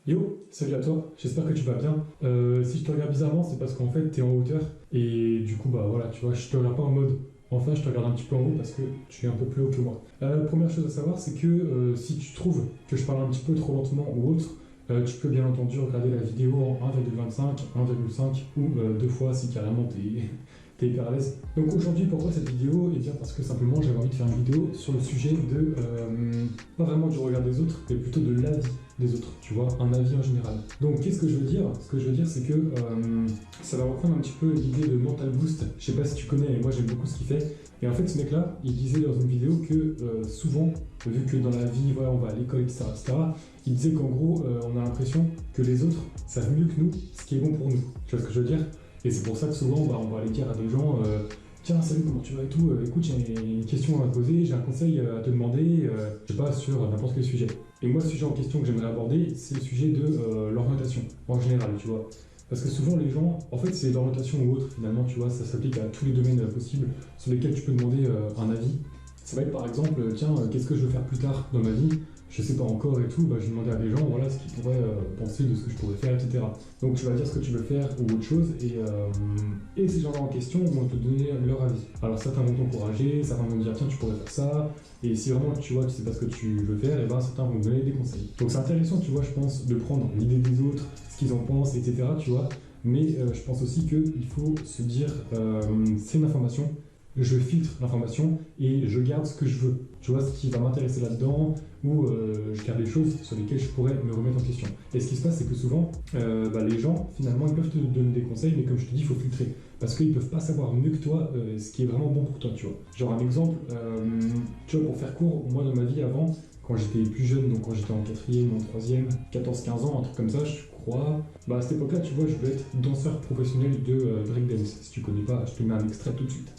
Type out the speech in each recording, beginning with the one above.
Yo, salut à toi, j'espère que tu vas bien. Si je te regarde bizarrement, c'est parce qu'en fait, t'es en hauteur. Et du coup, bah voilà, tu vois, je te regarde pas en mode. Enfin, je te regarde un petit peu en haut parce que tu es un peu plus haut que moi. Première chose à savoir, c'est que si tu trouves que je parle un petit peu trop lentement ou autre, tu peux bien entendu regarder la vidéo en 1,25, 1,5 ou deux fois si carrément t'es hyper à l'aise. Donc aujourd'hui, pourquoi cette vidéo? Eh bien parce que simplement j'avais envie de faire une vidéo sur le sujet de, pas vraiment du regard des autres, mais plutôt de l'avis des autres, tu vois, un avis en général. Donc qu'est-ce que je veux dire? Ce que je veux dire, c'est que ça va reprendre un petit peu l'idée de Mental Boost. Je sais pas si tu connais, mais moi j'aime beaucoup ce qu'il fait. Et en fait, ce mec-là, il disait dans une vidéo que souvent, vu que dans la vie, voilà, on va à l'école, etc., il disait qu'en gros, on a l'impression que les autres savent mieux que nous ce qui est bon pour nous. Tu vois ce que je veux dire? Et c'est pour ça que souvent, bah, on va aller dire à des gens tiens, salut, comment tu vas et tout, écoute, j'ai une question à te poser, j'ai un conseil à te demander, je sais pas, sur n'importe quel sujet. Et moi, le sujet en question que j'aimerais aborder, c'est le sujet de l'orientation, en général, tu vois. Parce que souvent, les gens, en fait, c'est l'orientation ou autre, finalement, tu vois, ça s'applique à tous les domaines possibles sur lesquels tu peux demander un avis. Ça va être par exemple, tiens, qu'est-ce que je veux faire plus tard dans ma vie? Je sais pas encore et tout, bah, je vais demander à des gens voilà, ce qu'ils pourraient penser de ce que je pourrais faire, etc. Donc tu vas dire ce que tu veux faire ou autre chose, et ces gens-là en question vont te donner leur avis. Alors certains vont t'encourager, certains vont te dire tiens tu pourrais faire ça, et si vraiment tu vois tu sais pas ce que tu veux faire, et ben certains vont te donner des conseils. Donc c'est intéressant tu vois je pense de prendre l'idée des autres, ce qu'ils en pensent, etc. Tu vois, mais je pense aussi qu'il faut se dire c'est une information, je filtre l'information et je garde ce que je veux. Tu vois, ce qui va m'intéresser là-dedans, ou je garde des choses sur lesquelles je pourrais me remettre en question. Et ce qui se passe, c'est que souvent, les gens, finalement, ils peuvent te donner des conseils, mais comme je te dis, il faut filtrer. Parce qu'ils peuvent pas savoir mieux que toi ce qui est vraiment bon pour toi, tu vois. Genre un exemple, tu vois, pour faire court, moi dans ma vie avant, quand j'étais plus jeune, donc quand j'étais en 4e, en 3e, 14-15 ans, un truc comme ça, je crois. Bah à cette époque-là, tu vois, je voulais être danseur professionnel de breakdance. Si tu connais pas, je te mets un extrait tout de suite.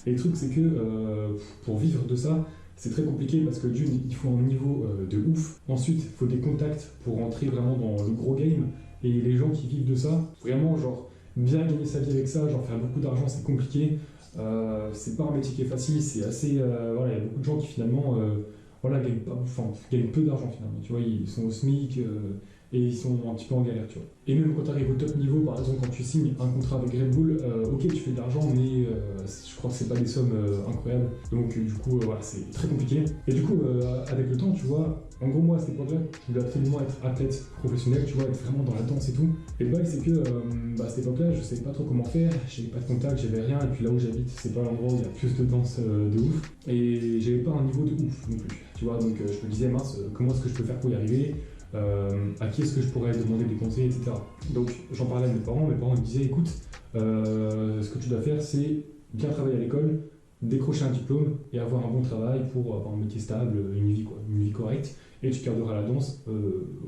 Et le truc, c'est que pour vivre de ça, c'est très compliqué parce que d'une, il faut un niveau de ouf. Ensuite, il faut des contacts pour rentrer vraiment dans le gros game. Et les gens qui vivent de ça, vraiment, genre, bien gagner sa vie avec ça, genre faire beaucoup d'argent, c'est compliqué. C'est pas un métier qui est facile, c'est assez. Voilà, il y a beaucoup de gens qui finalement voilà, gagnent peu d'argent finalement. Tu vois, ils sont au SMIC et ils sont un petit peu en galère, tu vois. Et même quand tu arrives au top niveau, par exemple, quand tu signes un contrat avec Red Bull, ok, tu fais de l'argent, mais je crois que c'est pas des sommes incroyables. Donc, du coup, voilà, c'est très compliqué. Et du coup, avec le temps, tu vois, en gros, moi, à cette époque-là, je voulais absolument être athlète professionnel, tu vois, être vraiment dans la danse et tout. Et le bail, c'est que, à cette époque-là, je savais pas trop comment faire, j'avais pas de contact, j'avais rien, et puis là où j'habite, c'est pas l'endroit où il y a plus de danse de ouf. Et j'avais pas un niveau de ouf non plus, tu vois, donc je me disais, mince, comment est-ce que je peux faire pour y arriver? À qui est-ce que je pourrais demander des conseils, etc. Donc j'en parlais à mes parents me disaient écoute, ce que tu dois faire c'est bien travailler à l'école, décrocher un diplôme et avoir un bon travail pour avoir un métier stable, une vie, quoi, une vie correcte, et tu garderas la danse,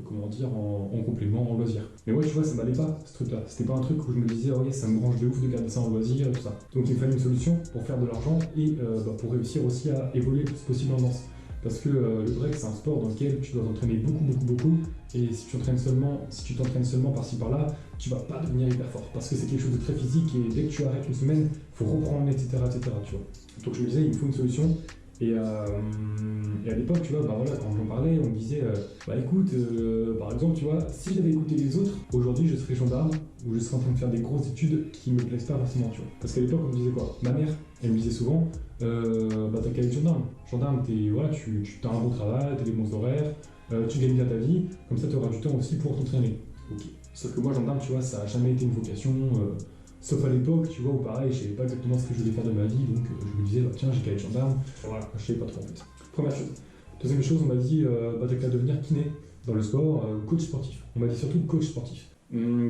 comment dire, en complément, en loisir. Mais moi tu vois ça m'allait pas ce truc là, c'était pas un truc où je me disais oh yes ça me branche de ouf de garder ça en loisir et tout ça. Donc il me fallait une solution pour faire de l'argent et pour réussir aussi à évoluer le plus possible en danse. Parce que le break, c'est un sport dans lequel tu dois t'entraîner beaucoup. Et si tu t'entraînes seulement par-ci par-là, tu vas pas devenir hyper fort. Parce que c'est quelque chose de très physique et dès que tu arrêtes une semaine, il faut reprendre, etc., etc. Tu vois. Donc je me disais, il me faut une solution. Et à l'époque, tu vois, bah voilà, quand j'en parlais, on me disait, bah écoute, par exemple, tu vois, si j'avais écouté les autres, aujourd'hui je serais gendarme ou je serais en train de faire des grosses études qui me plaisent pas forcément, tu vois. Parce qu'à l'époque, on me disait quoi? Ma mère, elle me disait souvent, bah t'as qu'à être gendarme. Gendarme, voilà, tu as un bon travail, t'as des bons horaires, tu gagnes bien ta vie, comme ça tu auras du temps aussi pour t'entraîner. Ok. Sauf que moi, gendarme, tu vois, ça a jamais été une vocation. Sauf à l'époque, tu vois, où pareil, je savais pas exactement ce que je voulais faire de ma vie, donc je me disais, bah, tiens, j'ai qu'à être gendarme. Voilà, je savais pas trop en fait. Première chose. Deuxième chose, on m'a dit, bah, t'as qu'à devenir kiné dans le sport, coach sportif. On m'a dit surtout coach sportif.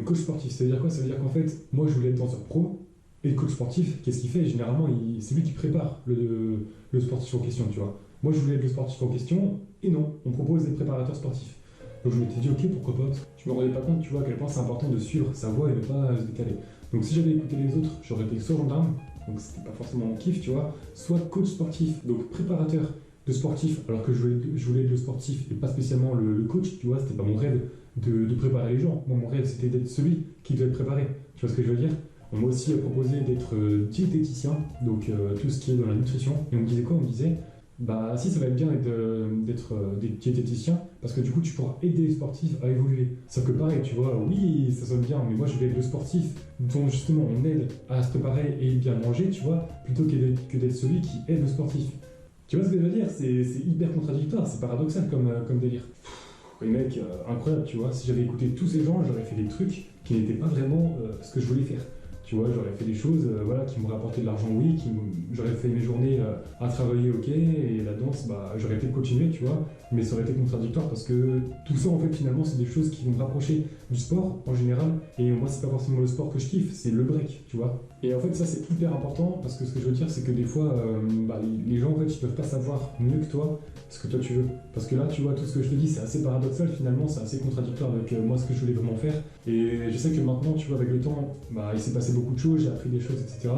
Coach sportif, ça veut dire quoi? Ça veut dire qu'en fait, moi, je voulais être danseur pro, et le coach sportif, qu'est-ce qu'il fait? Généralement, c'est lui qui prépare le sportif en question, tu vois. Moi, je voulais être le sportif en question, et non, on propose des préparateurs sportifs. Donc je m'étais dit, ok, pourquoi pas? Je me rendais pas compte, tu vois, à quel point c'est important de suivre sa voie et de pas se décaler. Donc si j'avais écouté les autres, j'aurais été soit gendarme, donc c'était pas forcément mon kiff, tu vois, soit coach sportif, donc préparateur de sportif, alors que je voulais être le sportif et pas spécialement le coach, tu vois, c'était pas mon rêve de préparer les gens. Moi, mon rêve, c'était d'être celui qui devait être préparé. Tu vois ce que je veux dire? On m'a aussi proposé d'être diététicien, donc tout ce qui est dans la nutrition. Et on me disait quoi? On me disait, bah si ça va être bien d'être diététicien, parce que du coup tu pourras aider les sportifs à évoluer. Sauf que pareil, tu vois, oui, ça sonne bien, mais moi je vais être le sportif dont justement on aide à se préparer et bien manger, tu vois, plutôt que d'être celui qui aide le sportif. Tu vois ce que je veux dire? C'est hyper contradictoire, c'est paradoxal comme délire. Les mecs, incroyable, tu vois, si j'avais écouté tous ces gens, j'aurais fait des trucs qui n'étaient pas vraiment ce que je voulais faire. Tu vois, j'aurais fait des choses voilà, qui m'auraient apporté de l'argent, oui, j'aurais fait mes journées à travailler, ok, et la danse, bah, j'aurais peut-être continué, tu vois, mais ça aurait été contradictoire parce que tout ça, en fait, finalement, c'est des choses qui vont me rapprocher du sport en général, et moi, c'est pas forcément le sport que je kiffe, c'est le break, tu vois. Et en fait, ça, c'est hyper important parce que ce que je veux dire, c'est que des fois, bah, les gens, en fait, ils peuvent pas savoir mieux que toi ce que toi tu veux. Parce que là, tu vois, tout ce que je te dis, c'est assez paradoxal finalement, c'est assez contradictoire avec moi, ce que je voulais vraiment faire. Et je sais que maintenant, tu vois, avec le temps, bah, il s'est passé beaucoup de choses, j'ai appris des choses, etc.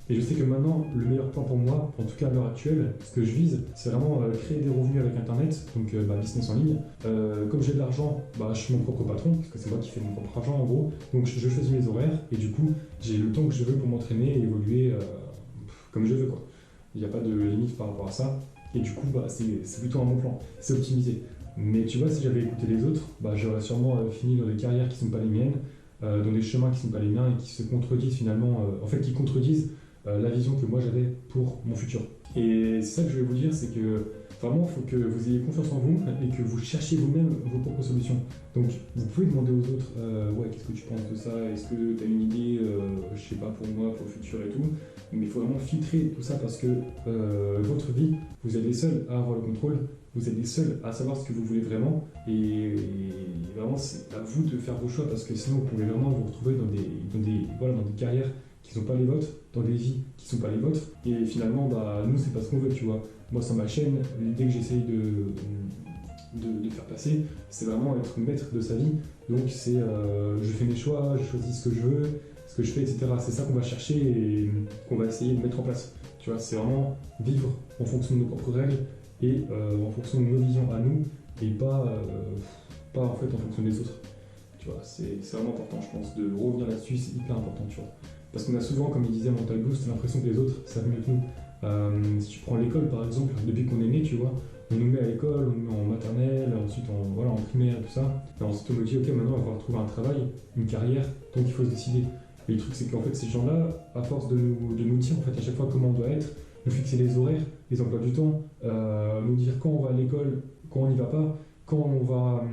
Et je sais que maintenant, le meilleur plan pour moi, en tout cas à l'heure actuelle, ce que je vise, c'est vraiment créer des revenus avec Internet, donc bah, business en ligne. Comme j'ai de l'argent, bah, je suis mon propre patron, parce que c'est moi qui fais mon propre argent en gros. Donc je choisis mes horaires, et du coup, j'ai le temps que je veux pour m'entraîner et évoluer comme je veux, quoi. Il n'y a pas de limite par rapport à ça. Et du coup, bah, c'est plutôt un bon plan, c'est optimisé. Mais tu vois, si j'avais écouté les autres, bah, j'aurais sûrement fini dans des carrières qui ne sont pas les miennes, dans des chemins qui ne sont pas les miens et qui se contredisent finalement, en fait qui contredisent la vision que moi j'avais pour mon futur. Et c'est ça que je vais vous dire, c'est que vraiment il faut que vous ayez confiance en vous et que vous cherchiez vous-même vos propres solutions. Donc vous pouvez demander aux autres, ouais, qu'est-ce que tu penses de ça? Est-ce que tu as une idée, je sais pas, pour moi, pour le futur et tout? Mais il faut vraiment filtrer tout ça parce que votre vie, vous êtes les seuls à avoir le contrôle, vous êtes les seuls à savoir ce que vous voulez vraiment et vraiment c'est à vous de faire vos choix parce que sinon vous pouvez vraiment vous retrouver dans des carrières qui ne sont pas les vôtres, dans des vies qui ne sont pas les vôtres et finalement bah, nous c'est pas ce qu'on veut, tu vois. Moi sur ma chaîne, l'idée que j'essaye de faire passer, c'est vraiment être maître de sa vie. Donc c'est je fais mes choix, je choisis ce que je veux, ce que je fais, etc. C'est ça qu'on va chercher et qu'on va essayer de mettre en place. Tu vois, c'est vraiment vivre en fonction de nos propres règles et en fonction de nos visions à nous et pas en fait en fonction des autres. Tu vois, c'est vraiment important, je pense, de revenir là-dessus, c'est hyper important, tu vois. Parce qu'on a souvent, comme il disait Mental Boost, l'impression que les autres savent mieux que nous. Si tu prends l'école par exemple, depuis qu'on est né, tu vois, on nous met à l'école, on nous met en maternelle, ensuite en primaire, tout ça. Et ensuite on nous dit, ok, maintenant on va falloir trouver un travail, une carrière, donc il faut se décider. Et le truc, c'est qu'en fait, ces gens-là, à force de nous dire en fait, à chaque fois comment on doit être, nous fixer les horaires, les emplois du temps, nous dire quand on va à l'école, quand on n'y va pas, quand on va,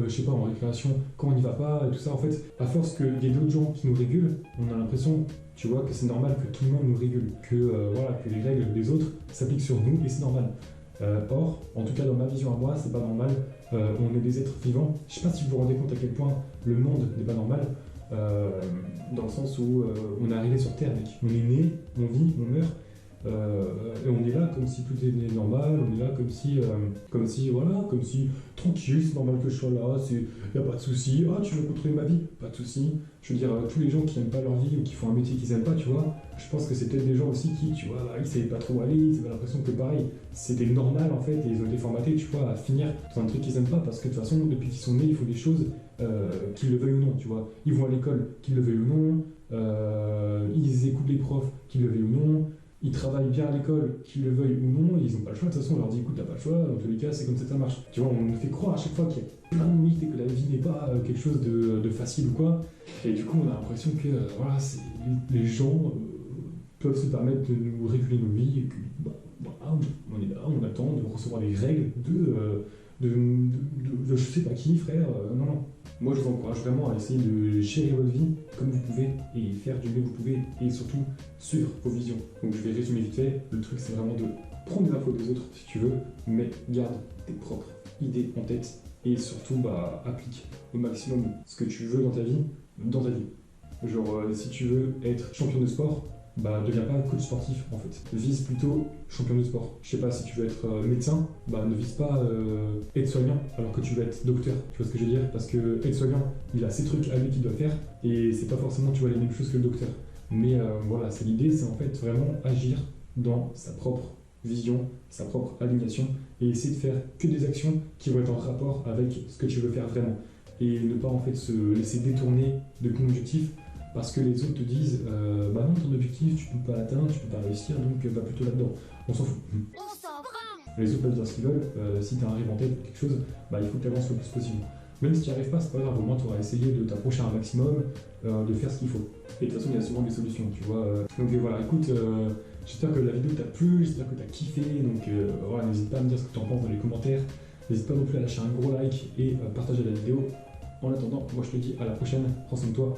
je sais pas, en récréation, quand on n'y va pas, et tout ça, en fait, à force qu'il y ait d'autres gens qui nous régulent, on a l'impression, tu vois, que c'est normal que tout le monde nous régule, que, voilà, que les règles des autres s'appliquent sur nous, et c'est normal. Or, en tout cas dans ma vision à moi, c'est pas normal, on est des êtres vivants. Je sais pas si vous vous rendez compte à quel point le monde n'est pas normal, dans le sens où on est arrivé sur Terre, mec. On est né, on vit, on meurt, et on est là comme si tout était normal, on est là comme si tranquille, c'est normal que je sois là, y a pas de souci. Ah, tu veux contrôler ma vie? Pas de souci. Je veux dire, tous les gens qui aiment pas leur vie ou qui font un métier qu'ils aiment pas, tu vois, je pense que c'est peut-être des gens aussi qui, tu vois, ils savaient pas trop aller, ils avaient l'impression que pareil, c'était normal en fait, et ils ont été formatés, tu vois, à finir dans un truc qu'ils aiment pas, parce que de toute façon, depuis qu'ils sont nés, ils font des choses, qu'ils le veuillent ou non, tu vois. Ils vont à l'école, qu'ils le veuillent ou non, ils écoutent les profs, qu'ils le veuillent ou non, ils travaillent bien à l'école, qu'ils le veuillent ou non, ils n'ont pas le choix, de toute façon on leur dit écoute t'as pas le choix, dans tous les cas c'est comme ça que ça marche. Tu vois, on nous fait croire à chaque fois qu'il y a plein de mythes et que la vie n'est pas quelque chose de facile ou quoi, et du coup on a l'impression que voilà, les gens peuvent se permettre de nous réguler nos vies, et que voilà, on est là, on attend de recevoir les règles de je sais pas qui, frère, non. Moi, je vous encourage vraiment à essayer de gérer votre vie comme vous pouvez et faire du mieux que vous pouvez et surtout suivre vos visions. Donc, je vais résumer vite fait. Le truc, c'est vraiment de prendre des infos des autres si tu veux, mais garde tes propres idées en tête et surtout, applique au maximum ce que tu veux dans ta vie. Genre, si tu veux être champion de sport, deviens pas coach sportif en fait. Vise plutôt champion de sport. Je sais pas, si tu veux être médecin, ne vise pas aide-soignant alors que tu veux être docteur. Tu vois ce que je veux dire? Parce que aide-soignant, il a ses trucs à lui qu'il doit faire et c'est pas forcément, tu vois, les mêmes choses que le docteur. Mais voilà, c'est l'idée, c'est en fait vraiment agir dans sa propre vision, sa propre alignation et essayer de faire que des actions qui vont être en rapport avec ce que tu veux faire vraiment. Et ne pas en fait se laisser détourner de ton objectif parce que les autres te disent bah non, ton objectif, tu peux pas l'atteindre, tu peux pas réussir, donc va plutôt là-dedans. On s'en fout. Les autres peuvent dire ce qu'ils veulent, si tu as un rêve en tête ou quelque chose, bah il faut que tu avances le plus possible. Même si tu n'y arrives pas, c'est pas grave, au moins tu auras essayé de t'approcher un maximum, de faire ce qu'il faut. Et de toute façon, il y a souvent des solutions, tu vois. Donc voilà, écoute, j'espère que la vidéo t'a plu, j'espère que t'as kiffé, donc voilà, n'hésite pas à me dire ce que tu en penses dans les commentaires. N'hésite pas non plus à lâcher un gros like et partager la vidéo. En attendant, moi je te dis à la prochaine, prends soin de toi,